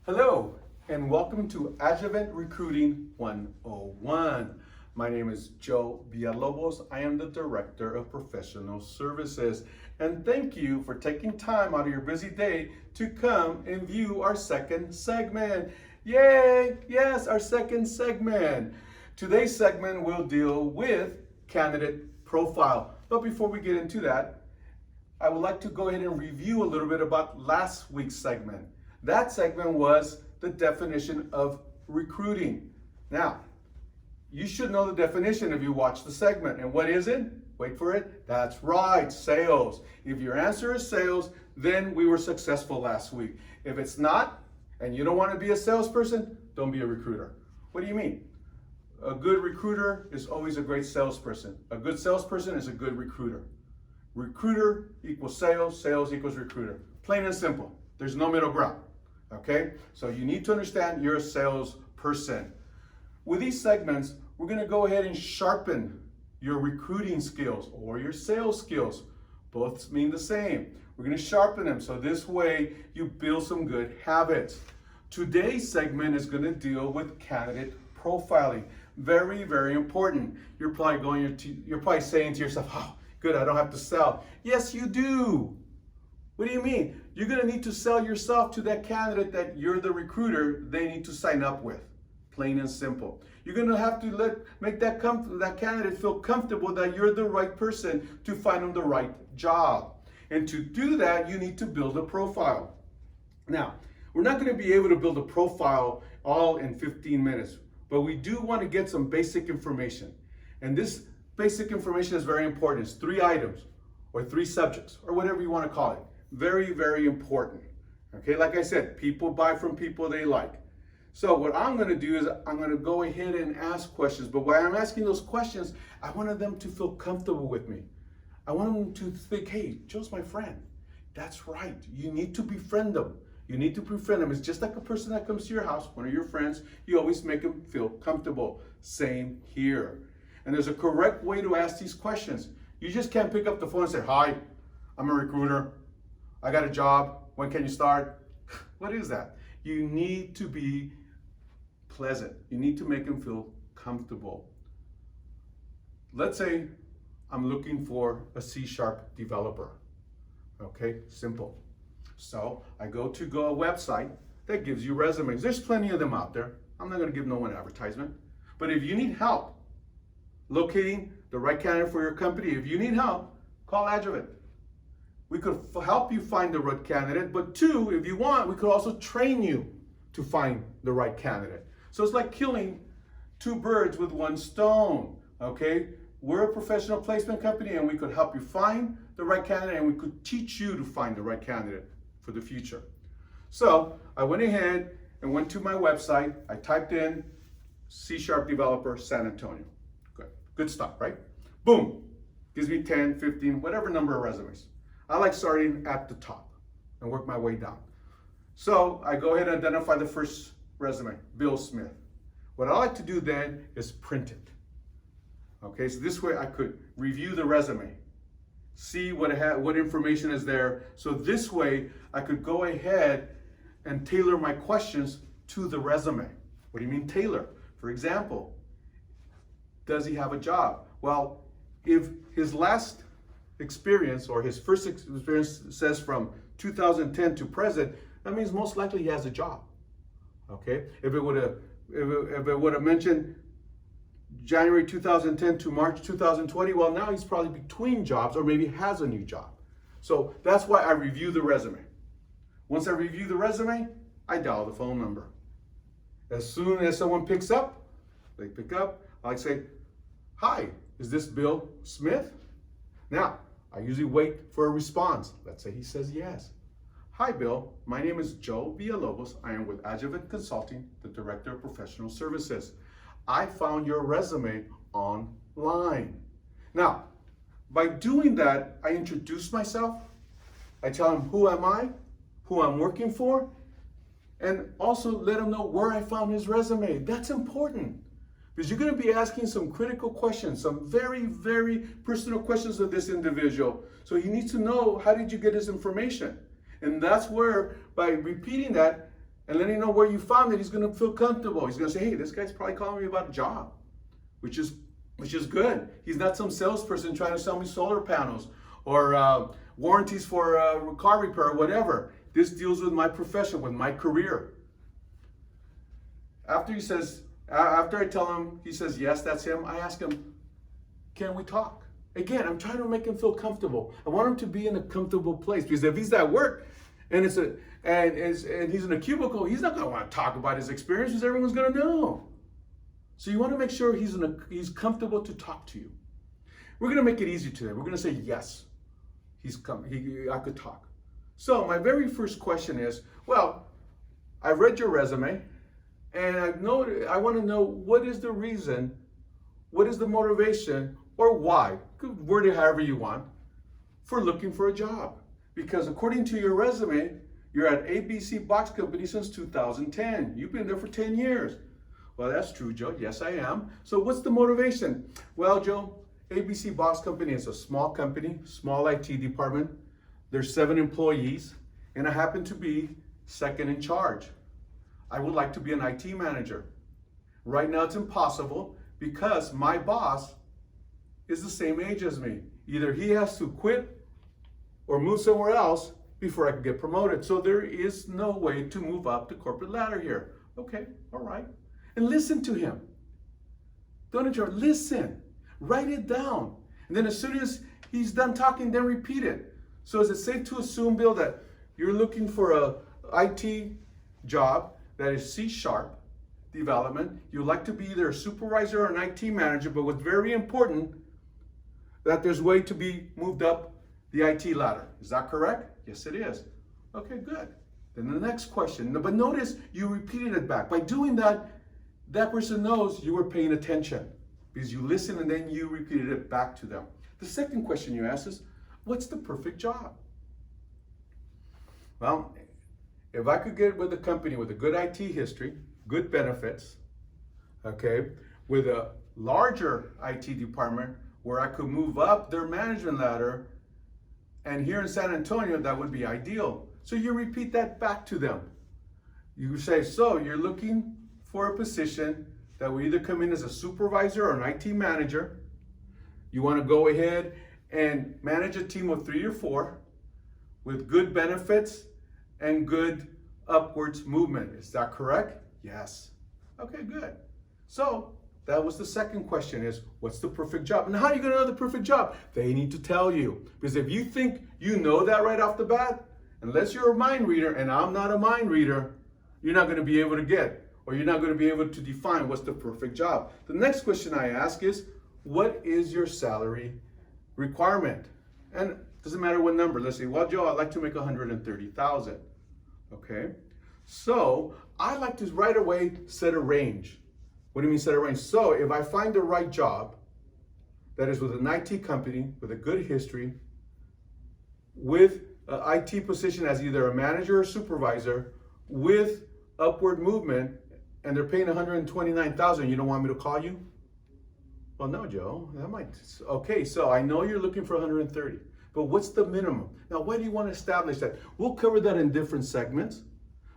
Hello, and welcome to Adjuvant Recruiting 101. My name is Joe Villalobos. I am the Director of Professional Services. And thank you for taking time out of your busy day to come and view our second segment. Yay! Yes, our second segment. Today's segment will deal with candidate profile. But before we get into that, I would like to go ahead and review a little bit about last week's segment. That segment was the definition of recruiting. Now, you should know the definition if you watch the segment. And what is it? Wait for it. That's right, sales. If your answer is sales, then we were successful last week. If it's not, and you don't want to be a salesperson, don't be a recruiter. What do you mean? A good recruiter is always a great salesperson. A good salesperson is a good recruiter. Recruiter equals sales, sales equals recruiter. Plain and simple. There's no middle ground. Okay? So you need to understand you're a salesperson. With these segments, we're going to go ahead and sharpen your recruiting skills or your sales skills. Both mean the same. We're going to sharpen them so this way you build some good habits. Today's segment is going to deal with candidate profiling. Very, very important. You're probably saying to yourself, "Oh, good, I don't have to sell." Yes, you do. What do you mean? You're going to need to sell yourself to that candidate that you're the recruiter they need to sign up with. Plain and simple. You're going to have to make that candidate feel comfortable that you're the right person to find them the right job. And to do that, you need to build a profile. Now, we're not going to be able to build a profile all in 15 minutes, but we do want to get some basic information. And this basic information is very important. It's 3 items or 3 subjects or whatever you want to call it. Very, very important. Okay, like I said, people buy from people they like. So what I'm going to do is I'm going to go ahead and ask questions. But while I'm asking those questions, I wanted them to feel comfortable with me. I want them to think, hey, Joe's my friend. That's right. You need to befriend them. You need to befriend them. It's just like a person that comes to your house, one of your friends. You always make them feel comfortable. Same here. And there's a correct way to ask these questions. You just can't pick up the phone and say, "Hi, I'm a recruiter. I got a job. When can you start?" What is that? You need to be pleasant. You need to make them feel comfortable. Let's say I'm looking for a C# developer. Okay, simple. So I go to a website that gives you resumes. There's plenty of them out there. I'm not going to give no one advertisement. But if you need help locating the right candidate for your company, if you need help, call Adjuvant. We could help you find the right candidate, but 2, if you want, we could also train you to find the right candidate. So it's like killing 2 birds with 1 stone, okay? We're a professional placement company and we could help you find the right candidate and we could teach you to find the right candidate for the future. So I went ahead and went to my website. I typed in C# developer San Antonio. Good stuff, right? Boom, gives me 10, 15, whatever number of resumes. I like starting at the top and work my way down. So I go ahead and identify the first resume, Bill Smith. What I like to do then is print it. Okay, so this way I could review the resume, see what information is there. So this way I could go ahead and tailor my questions to the resume. What do you mean tailor? For example, does he have a job? Well, if his last experience or his first experience says from 2010 to present, that means most likely he has a job. Okay, if it would have mentioned January 2010 to March 2020, well, now he's probably between jobs or maybe has a new job. So that's why I review the resume. Once I review the resume, I dial the phone number. As soon as someone picks up, they pick up, I say, "Hi, is this Bill Smith?" Now, I usually wait for a response. Let's say he says yes. "Hi, Bill. My name is Joe Villalobos. I am with Adjuvant Consulting, the Director of Professional Services. I found your resume online." Now, by doing that, I introduce myself. I tell him who am I, who I'm working for, and also let him know where I found his resume. That's important. Because you're going to be asking some critical questions, some very, very personal questions of this individual. So he needs to know, how did you get his information? And that's where, by repeating that, and letting him know where you found it, he's going to feel comfortable. He's going to say, hey, this guy's probably calling me about a job, which is good. He's not some salesperson trying to sell me solar panels or warranties for car repair or whatever. This deals with my profession, with my career. After I tell him, he says, yes, that's him, I ask him, can we talk? Again, I'm trying to make him feel comfortable. I want him to be in a comfortable place, because if he's at work and he's in a cubicle, he's not going to want to talk about his experience, because everyone's going to know. So you want to make sure he's comfortable to talk to you. We're going to make it easy today. We're going to say, yes, I could talk. So my very first question is, well, I read your resume, and I want to know, what is the reason, what is the motivation, or why, word it however you want, for looking for a job. Because according to your resume, you're at ABC Box Company since 2010. You've been there for 10 years. Well, that's true, Joe. Yes, I am. So what's the motivation? Well, Joe, ABC Box Company is a small company, small IT department. There's 7 employees, and I happen to be second in charge. I would like to be an IT manager. Right now, it's impossible because my boss is the same age as me. Either he has to quit or move somewhere else before I can get promoted. So there is no way to move up the corporate ladder here. Okay, all right. And listen to him. Don't interrupt, listen. Write it down. And then as soon as he's done talking, then repeat it. So is it safe to assume, Bill, that you're looking for a IT job that is C# development? You'd like to be either a supervisor or an IT manager, but what's very important, that there's a way to be moved up the IT ladder. Is that correct? Yes, it is. Okay, good. Then the next question, but notice you repeated it back. By doing that, that person knows you were paying attention because you listened and then you repeated it back to them. The second question you ask is, what's the perfect job? Well, if I could get with a company with a good IT history, good benefits, okay, with a larger IT department where I could move up their management ladder, and here in San Antonio, that would be ideal. So you repeat that back to them. You say, so you're looking for a position that will either come in as a supervisor or an IT manager. You want to go ahead and manage a team of 3 or 4 with good benefits and good upwards movement. Is that correct? Yes. Okay, good. So that was the second question, is what's the perfect job? And how are you going to know the perfect job? They need to tell you. Because if you think you know that right off the bat, unless you're a mind reader, and I'm not a mind reader, you're not going to be able to get, or you're not going to be able to define what's the perfect job. The next question I ask is, what is your salary requirement? And it doesn't matter what number. Let's say, well, Joe, I'd like to make $130,000. Okay. So I like to right away set a range. What do you mean set a range? So if I find the right job that is with an IT company with a good history, with an IT position as either a manager or supervisor, with upward movement, and they're paying $129,000, you don't want me to call you? Well, no, Joe, that might, okay, so I know you're looking for 130, but what's the minimum? Now, why do you want to establish that? We'll cover that in different segments,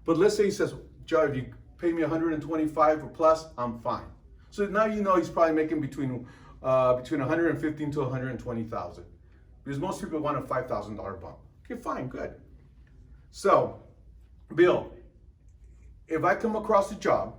but let's say he says, Joe, if you pay me 125 or plus, I'm fine. So now you know he's probably making between 115 to 120,000, because most people want a $5,000 bump. Okay, fine, good. So, Bill, if I come across a job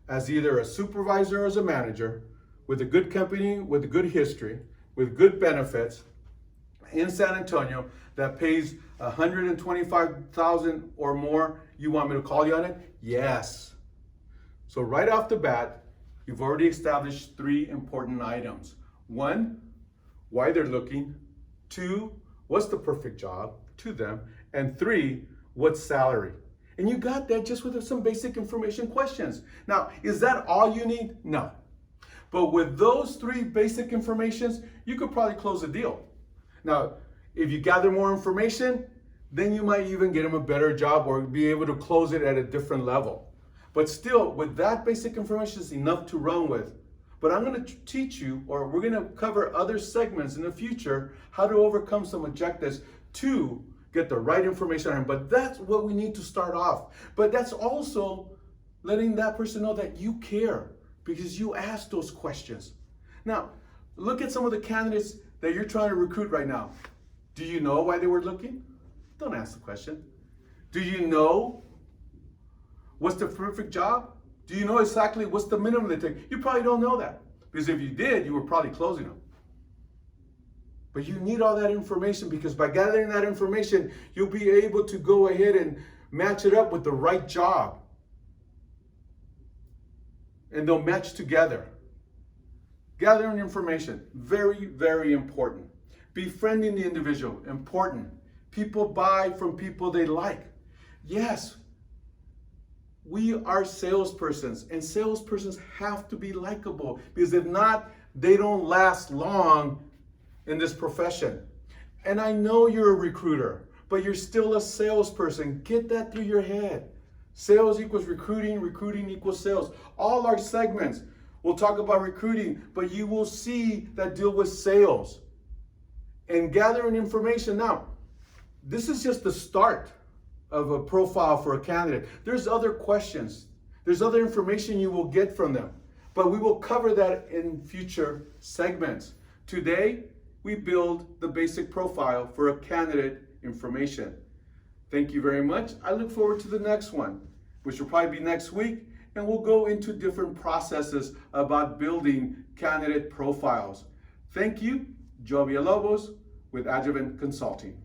as either a supervisor or as a manager with a good company, with a good history, with good benefits in San Antonio that pays $125,000 or more, you want me to call you on it? Yes. So right off the bat, you've already established 3 important items. 1, why they're looking. 2, what's the perfect job to them. And 3, what salary. And you got that just with some basic information questions. Now, is that all you need? No. But with those 3 basic informations, you could probably close a deal. Now, if you gather more information, then you might even get them a better job or be able to close it at a different level. But still, with that basic information is enough to run with. But I'm going to teach you, or we're going to cover other segments in the future, how to overcome some objectives to get the right information on him. But that's what we need to start off. But that's also letting that person know that you care because you ask those questions. Now, look at some of the candidates that you're trying to recruit right now. Do you know why they were looking? Don't ask the question. Do you know what's the perfect job? Do you know exactly what's the minimum they take? You probably don't know that, because if you did, you were probably closing them. But you need all that information, because by gathering that information, you'll be able to go ahead and match it up with the right job. And they'll match together. Gathering information, very, very important. Befriending the individual, important. People buy from people they like. Yes, we are salespersons, and salespersons have to be likable, because if not, they don't last long in this profession. And I know you're a recruiter, but you're still a salesperson. Get that through your head. Sales equals recruiting, recruiting equals sales. All our segments will talk about recruiting, but you will see that deal with sales and gathering information. Now, this is just the start of a profile for a candidate. There's other questions. There's other information you will get from them, but we will cover that in future segments. Today, we build the basic profile for a candidate information. Thank you very much. I look forward to the next one, which will probably be next week, and we'll go into different processes about building candidate profiles. Thank you. Joe Villalobos with Adjuvant Consulting.